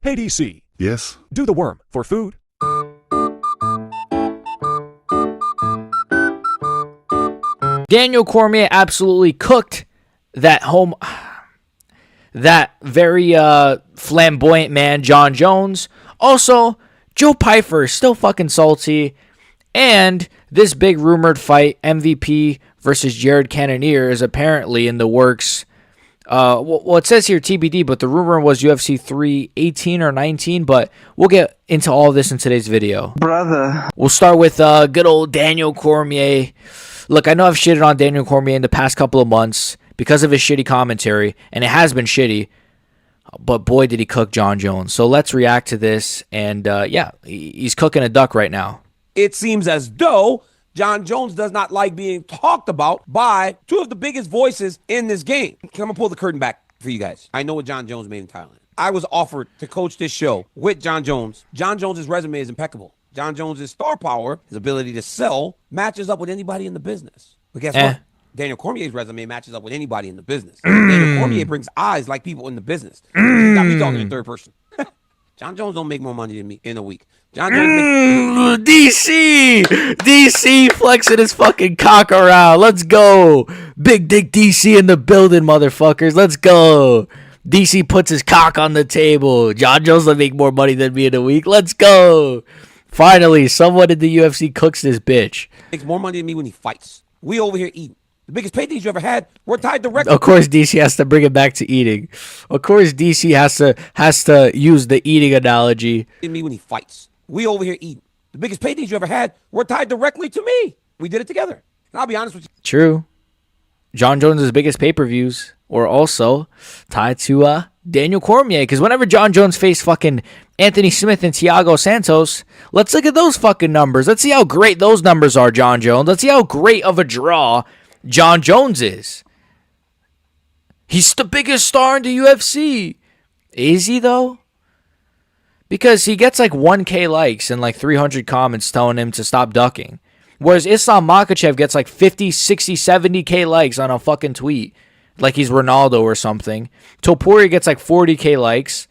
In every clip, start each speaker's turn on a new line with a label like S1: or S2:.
S1: Hey DC,
S2: Yes?
S1: do the worm for food.
S3: Daniel Cormier absolutely cooked that that very flamboyant man, John Jones. Also, Joe Pyfer is still fucking salty. And this big rumored fight, MVP versus Jared Cannonier, is apparently in the works. Well, it says here TBD, but the rumor was UFC 318 or 19, but we'll get into all of this in today's video.
S4: Brother.
S3: We'll start with good old Daniel Cormier. Look, I know I've shitted on Daniel Cormier in the past couple of months because of his shitty commentary, and it has been shitty, but boy, did he cook John Jones. So let's react to this, and yeah, he's cooking a duck right now.
S5: It seems as though John Jones does not like being talked about by two of the biggest voices in this game. I'm going to pull the curtain back for you guys. I know what John Jones made in Thailand. I was offered to coach this show with John Jones. John Jones' resume is impeccable. John Jones' star power, his ability to sell, matches up with anybody in the business. But guess what? Daniel Cormier's resume matches up with anybody in the business. Daniel Cormier brings eyes like people in the business. You got me talking in third person. John Jones don't make more money than me in a week. John Jones
S3: DC flexing his fucking cock around. Let's go. Big dick DC in the building, motherfuckers. Let's go. DC puts his cock on the table. John Jones will make more money than me in a week. Let's go. Finally, someone in the UFC cooks this bitch.
S5: Makes more money than me when he fights. We over here eating. The biggest paydays you ever had were tied directly.
S3: Of course, DC has to bring it back to eating. Of course, DC has to use the eating analogy.
S5: Me when he fights. We over here eating. The biggest paydays you ever had were tied directly to me. We did it together. And I'll be honest with you.
S3: True. John Jones' biggest pay-per-views were also tied to Daniel Cormier. Because whenever John Jones faced fucking Anthony Smith and Thiago Santos, let's look at those fucking numbers. Let's see how great those numbers are, John Jones. Let's see how great of a draw John Jones is. He's the biggest star in the UFC. Is he, though? Because he gets like 1K likes and like 300 comments telling him to stop ducking. Whereas Islam Makhachev gets like 50, 60, 70K likes on a fucking tweet. Like he's Ronaldo or something. Topuria gets like 40K likes.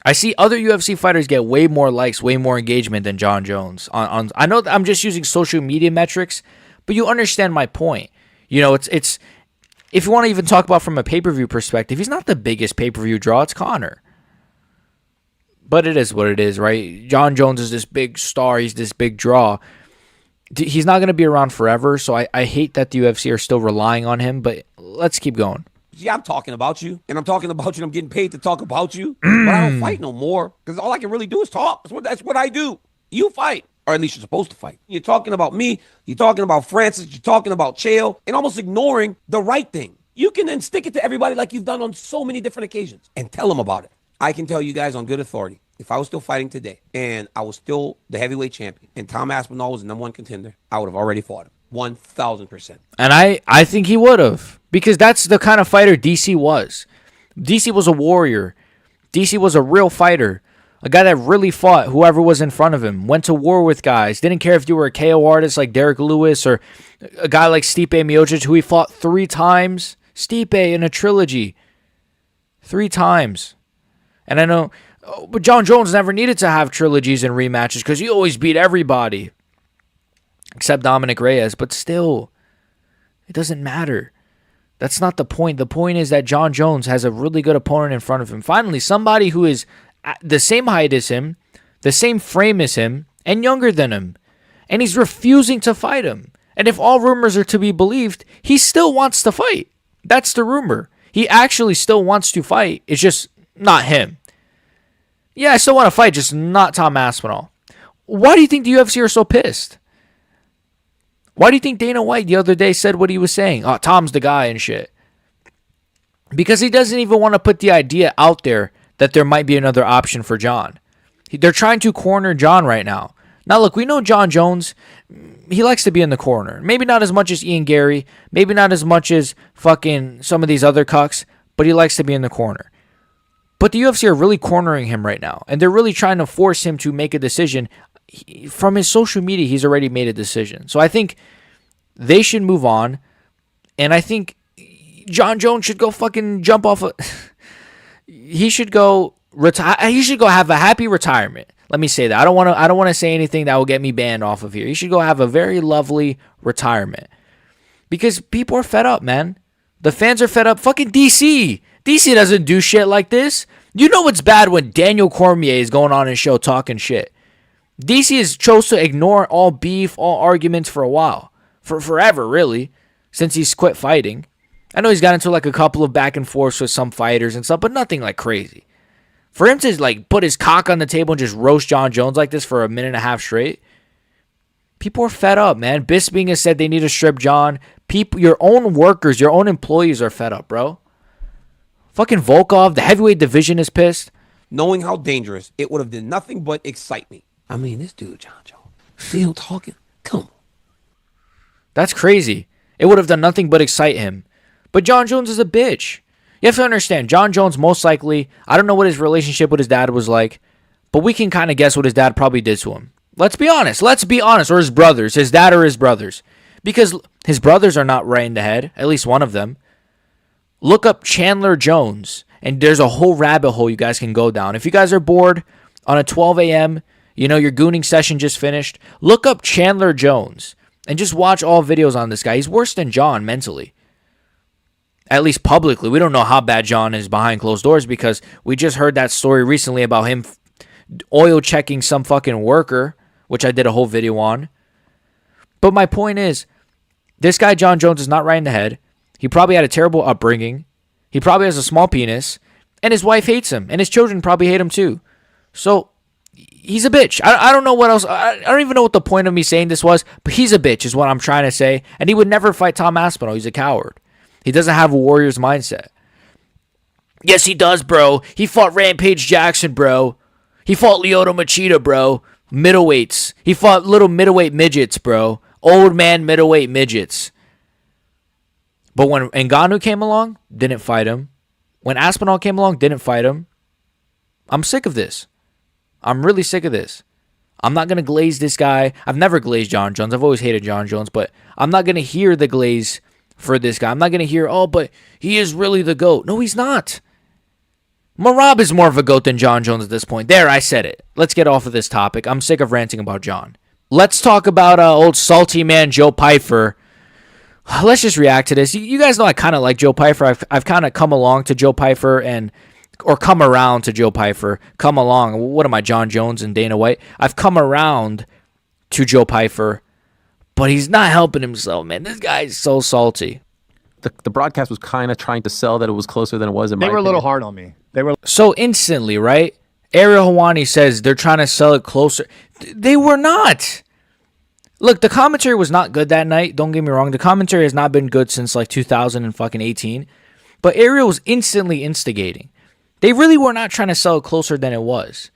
S3: I see other UFC fighters get way more likes, way more engagement than John Jones. I know I'm just using social media metrics, but you understand my point. You know, it's if you want to even talk about from a pay-per-view perspective, he's not the biggest pay-per-view draw. It's Conor. But it is what it is, right? John Jones is this big star. He's this big draw. He's not going to be around forever, so I hate that the UFC are still relying on him, but let's keep going.
S5: Yeah, I'm talking about you, and I'm talking about you, and I'm getting paid to talk about you, but I don't fight no more, because all I can really do is talk. That's what I do. You fight, or at least you're supposed to fight. You're talking about me, you're talking about Francis, you're talking about Chael, and almost ignoring the right thing. You can then stick it to everybody like you've done on so many different occasions, and tell them about it. I can tell you guys on good authority, if I was still fighting today and I was still the heavyweight champion and Tom Aspinall was the number one contender, I would have already fought him. 1,000%.
S3: And I think he would have, because that's the kind of fighter DC was. DC was a warrior. DC was a real fighter. A guy that really fought whoever was in front of him, went to war with guys, didn't care if you were a KO artist like Derek Lewis or a guy like Stipe Miocic, who he fought 3 times. Stipe in a trilogy. 3 times. And I know, but John Jones never needed to have trilogies and rematches because he always beat everybody. Except Dominic Reyes. But still, it doesn't matter. That's not the point. The point is that John Jones has a really good opponent in front of him. Finally, somebody who is the same height as him, the same frame as him, and younger than him. And he's refusing to fight him. And if all rumors are to be believed, he still wants to fight. That's the rumor. He actually still wants to fight. It's just not him. Yeah, I still want to fight, just not Tom Aspinall. Why do you think the UFC are so pissed? Why do you think Dana White the other day said what he was saying? Oh, Tom's the guy and shit. Because he doesn't even want to put the idea out there that there might be another option for John. They're trying to corner John right now. Now, look, we know John Jones, he likes to be in the corner. Maybe not as much as Ian Gary. Maybe not as much as fucking some of these other cucks. But he likes to be in the corner. But the UFC are really cornering him right now. And they're really trying to force him to make a decision. From his social media, he's already made a decision. So I think they should move on. And I think John Jones should go fucking jump off a... he should go He should go have a happy retirement. Let me say that. I don't want to say anything that will get me banned off of here. He should go have a very lovely retirement. Because people are fed up, man. The fans are fed up. Fucking DC. DC doesn't do shit like this. You know it's bad when Daniel Cormier is going on his show talking shit. DC has chose to ignore all beef, all arguments for a while. For forever, really. Since he's quit fighting. I know he's got into like a couple of back and forths with some fighters and stuff, but nothing like crazy. For him to like put his cock on the table and just roast Jon Jones like this for a minute and a half straight, people are fed up, man. Bisping has said they need to strip Jon. People, your own workers, your own employees are fed up, bro. Fucking Volkov, the heavyweight division is pissed.
S5: Knowing how dangerous, it would have done nothing but excite me. I mean, this dude, Jon Jones, still talking. Come on.
S3: That's crazy. It would have done nothing but excite him. But Jon Jones is a bitch. You have to understand, Jon Jones most likely, I don't know what his relationship with his dad was like, but we can kind of guess what his dad probably did to him. Let's be honest. Or his brothers. His dad or his brothers. Because his brothers are not right in the head. At least one of them. Look up Chandler Jones. And there's a whole rabbit hole you guys can go down. If you guys are bored on a 12 a.m., you know, your gooning session just finished, look up Chandler Jones. And just watch all videos on this guy. He's worse than Jon mentally. At least publicly. We don't know how bad Jon is behind closed doors because we just heard that story recently about him oil checking some fucking worker, which I did a whole video on. But my point is, this guy Jon Jones is not right in the head. He probably had a terrible upbringing. He probably has a small penis. And his wife hates him. And his children probably hate him too. So, he's a bitch. I don't know what else. I don't even know what the point of me saying this was. But he's a bitch is what I'm trying to say. And he would never fight Tom Aspinall. He's a coward. He doesn't have a warrior's mindset. Yes, he does, bro. He fought Rampage Jackson, bro. He fought Lyoto Machida, bro. Middleweights. He fought little middleweight midgets, bro. Old man middleweight midgets. But when Ngannou came along, didn't fight him. When Aspinall came along, didn't fight him. I'm sick of this. I'm really sick of this. I'm not going to glaze this guy. I've never glazed Jon Jones. I've always hated Jon Jones, but I'm not going to hear the glaze for this guy. I'm not going to hear, oh, but he is really the GOAT. No, he's not. Marab is more of a GOAT than Jon Jones at this point. There, I said it. Let's get off of this topic. I'm sick of ranting about Jon. Let's talk about old salty man Joe Pyfer. Let's just react to this. You guys know I kind of like Joe Pyfer. I've kind of come along to Joe Pyfer or come around to Joe Pyfer. Come along. What am I, Jon Jones and Dana White? I've come around to Joe Pyfer, but he's not helping himself, man. This guy's so salty.
S1: The broadcast was kind of trying to sell that it was closer than it was.
S2: They were a little hard on me. They were
S3: so instantly, right? Ariel Helwani says they're trying to sell it closer. They were not. Look, the commentary was not good that night. Don't get me wrong. The commentary has not been good since like 2018. But Ariel was instantly instigating. They really were not trying to sell it closer than it was.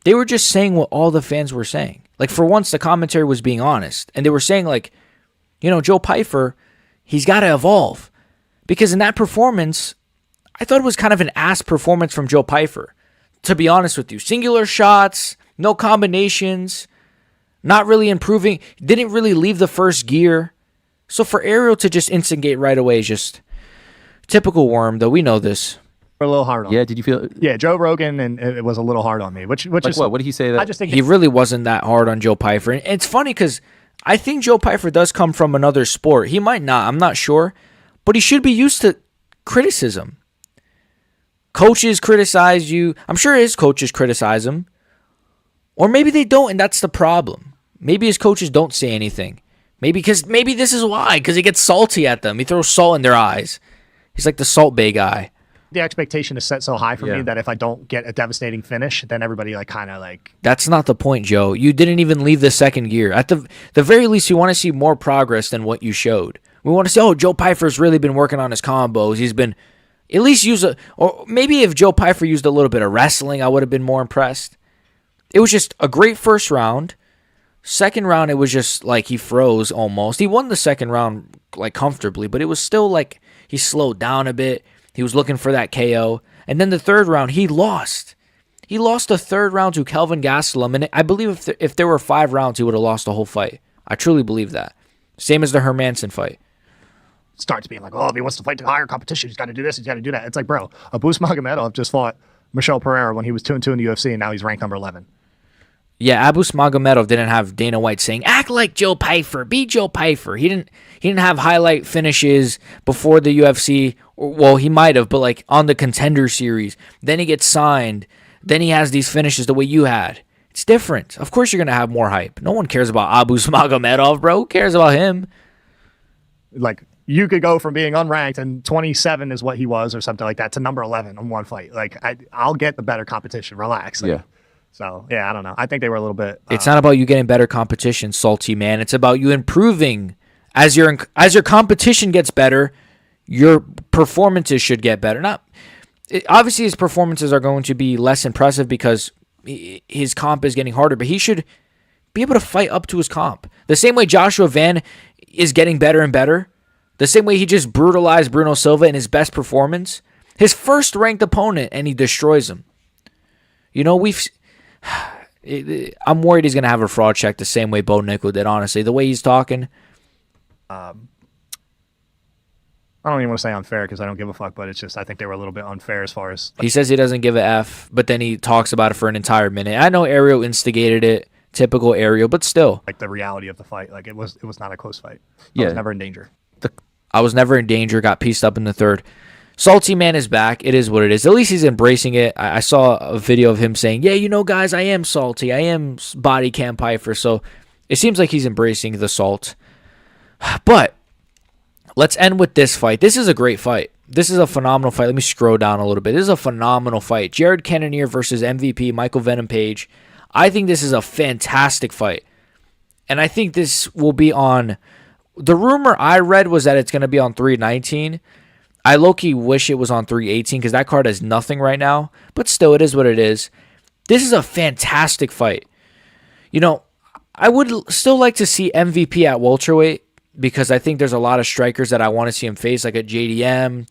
S3: They were just saying what all the fans were saying. Like, for once, the commentary was being honest. And they were saying, like, you know, Joe Pyfer, he's got to evolve. Because in that performance, I thought it was kind of an ass performance from Joe Pyfer. To be honest with you. Singular shots, no combinations, not really improving, didn't really leave the first gear. So for Ariel to just instigate right away is just typical Worm, though we know this.
S2: a little hard on.
S1: Yeah, did you feel?
S2: Yeah, Joe Rogan, and it was a little hard on me. Which
S1: Like
S2: is
S1: what? What did he say? That
S2: I just think
S3: He really wasn't that hard on Joe Pyfer. And it's funny because I think Joe Pyfer does come from another sport. He might not. I'm not sure. But he should be used to criticism. Coaches criticize you. I'm sure his coaches criticize him. Or maybe they don't, and that's the problem. Maybe his coaches don't say anything. Maybe this is why. Because he gets salty at them. He throws salt in their eyes. He's like the Salt Bay guy.
S2: the expectation is set so high for
S1: Yeah.
S2: me that if I don't get a devastating finish, then everybody
S3: That's not the point, Joe. You didn't even leave the second gear. At the very least, we want to see more progress than what you showed. We want to say, oh, Joe Pyfer's really been working on his combos. He's been at least or maybe if Joe Pyfer used a little bit of wrestling, I would have been more impressed. It was just a great first round. Second round, it was just like he froze almost. He won the second round like comfortably, but it was still like he slowed down a bit. He was looking for that KO. And then the third round, he lost. He lost the third round to Kelvin Gastelum. And I believe if there were 5 rounds, he would have lost the whole fight. I truly believe that. Same as the Hermanson fight.
S2: starts being like, oh, if he wants to fight to higher competition, he's got to do this, he's got to do that. It's like, bro, Abus Magomedov just fought Michelle Pereira when he was 2-2 in the UFC, and now he's ranked number 11.
S3: Yeah, Abu Smagomedov didn't have Dana White saying, act like Joe Pyfer, be Joe Pyfer. He didn't have highlight finishes before the UFC. Well, he might have, but like on the Contender Series. Then he gets signed. Then he has these finishes the way you had. It's different. Of course you're going to have more hype. No one cares about Abu Smagomedov, bro. Who cares about him?
S2: Like, you could go from being unranked and 27 is what he was or something like that to number 11 in one fight. Like, I'll get the better competition. Relax. Like,
S1: Yeah.
S2: So, yeah, I don't know. I think they were a little bit...
S3: It's not about you getting better competition, salty man. It's about you improving. As your competition gets better, your performances should get better. Obviously, his performances are going to be less impressive because his comp is getting harder, but he should be able to fight up to his comp. The same way Joshua Van is getting better and better. The same way he just brutalized Bruno Silva in his best performance. His first ranked opponent, and he destroys him. You know, I'm worried he's going to have a fraud check the same way Bo Nickel did, honestly. The way he's talking.
S2: I don't even want to say unfair because I don't give a fuck, but it's just I think they were a little bit unfair as far as...
S3: He says he doesn't give a F, but then he talks about it for an entire minute. I know Ariel instigated it. Typical Ariel, but still.
S2: Like the reality of the fight. Like it was not a close fight.
S1: Yeah.
S2: I was never in danger.
S3: I was never in danger, got pieced up in the third. Salty man is back. It is what it is. At least he's embracing it. I saw a video of him saying, yeah, you know, guys, I am salty. I am body cam Pyfer. So it seems like he's embracing the salt. But let's end with this fight. This is a great fight. This is a phenomenal fight. Let me scroll down a little bit. This is a phenomenal fight. Jared Cannonier versus MVP Michael Venom Page. I think this is a fantastic fight. And I think this will be on... The rumor I read was that it's going to be on 319. I low-key wish it was on 318 because that card has nothing right now. But still, it is what it is. This is a fantastic fight. You know, I would still like to see MVP at welterweight because I think there's a lot of strikers that I want to see him face, like a JDM,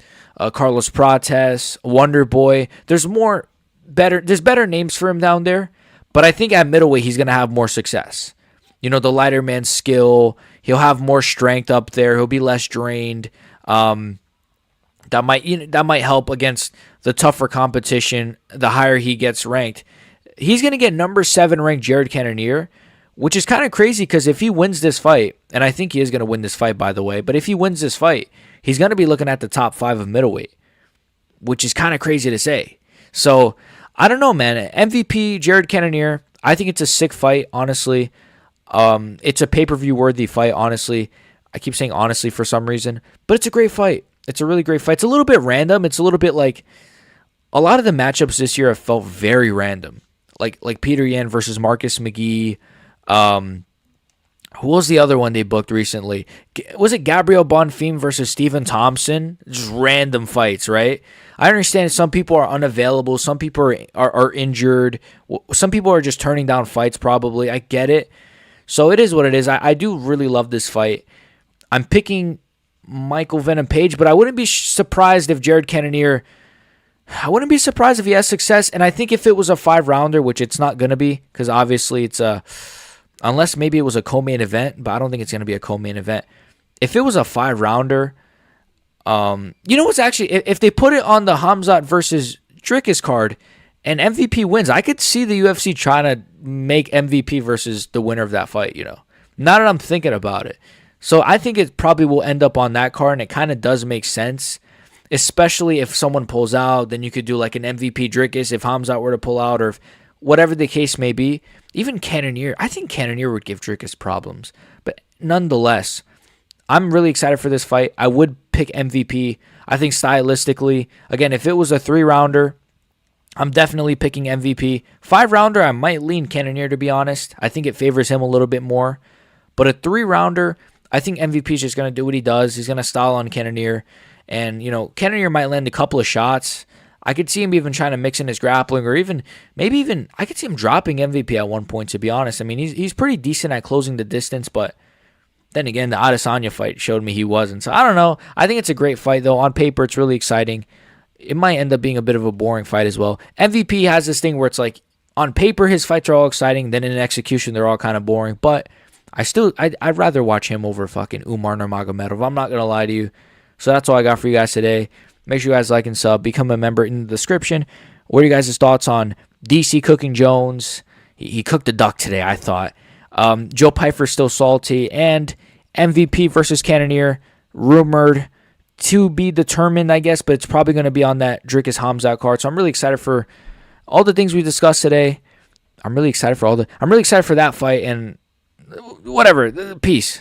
S3: Carlos Prates, Wonder Boy. There's better names for him down there. But I think at middleweight, he's going to have more success. You know, the lighter man's skill. He'll have more strength up there. He'll be less drained. That might help against the tougher competition the higher he gets ranked. He's going to get number 7 ranked Jared Cannonier, which is kind of crazy because if he wins this fight, and I think he is going to win this fight, by the way, but if he wins this fight, he's going to be looking at the top 5 of middleweight, which is kind of crazy to say. So, I don't know, man. MVP Jared Cannonier, I think it's a sick fight, honestly. It's a pay-per-view worthy fight, honestly. I keep saying honestly for some reason, but it's a great fight. It's a really great fight. It's a little bit random. It's a little bit like a lot of the matchups this year have felt very random. Like Peter Yan versus Marcus McGee. Who was the other one they booked recently? Was it Gabriel Bonfim versus Stephen Thompson? Just random fights, right? I understand some people are unavailable. Some people are injured. Some people are just turning down fights probably. I get it. So it is what it is. I do really love this fight. I'm picking Michael Venom Page, but I wouldn't be surprised if Jared Cannonier... I wouldn't be surprised if he has success, and I think if it was a 5-rounder, which it's not going to be, because obviously it's a... Unless maybe it was a co-main event, but I don't think it's going to be a co-main event. If it was a 5-rounder... you know what's actually... If they put it on the Hamzat versus Dricus card, and MVP wins, I could see the UFC trying to make MVP versus the winner of that fight, you know. Now that I'm thinking about it. So I think it probably will end up on that card, and it kind of does make sense. Especially if someone pulls out, then you could do like an MVP Dricus if Hamzat were to pull out, or if whatever the case may be. Even Cannonier, I think Cannonier would give Dricus problems. But nonetheless, I'm really excited for this fight. I would pick MVP. I think stylistically, again, if it was a 3-rounder, I'm definitely picking MVP. 5-rounder, I might lean Cannonier, to be honest. I think it favors him a little bit more. But a 3-rounder, I think MVP is just going to do what he does. He's going to style on Cannonier. And, you know, Cannonier might land a couple of shots. I could see him even trying to mix in his grappling, or maybe I could see him dropping MVP at one point, to be honest. I mean, he's pretty decent at closing the distance, but then again, the Adesanya fight showed me he wasn't. So I don't know. I think it's a great fight, though. On paper, it's really exciting. It might end up being a bit of a boring fight as well. MVP has this thing where it's like, on paper, his fights are all exciting, then in execution, they're all kind of boring. But I'd rather watch him over fucking Umar Nurmagomedov. I'm not going to lie to you. So that's all I got for you guys today. Make sure you guys like and sub. Become a member in the description. What are you guys' thoughts on DC cooking Jones? He cooked a duck today, I thought. Joe Pyfer still salty. And MVP versus Cannonier, rumored to be determined, I guess, but it's probably going to be on that Dricus Hamzat card. So I'm really excited for all the things we discussed today. I'm really excited for that fight, and whatever. Peace.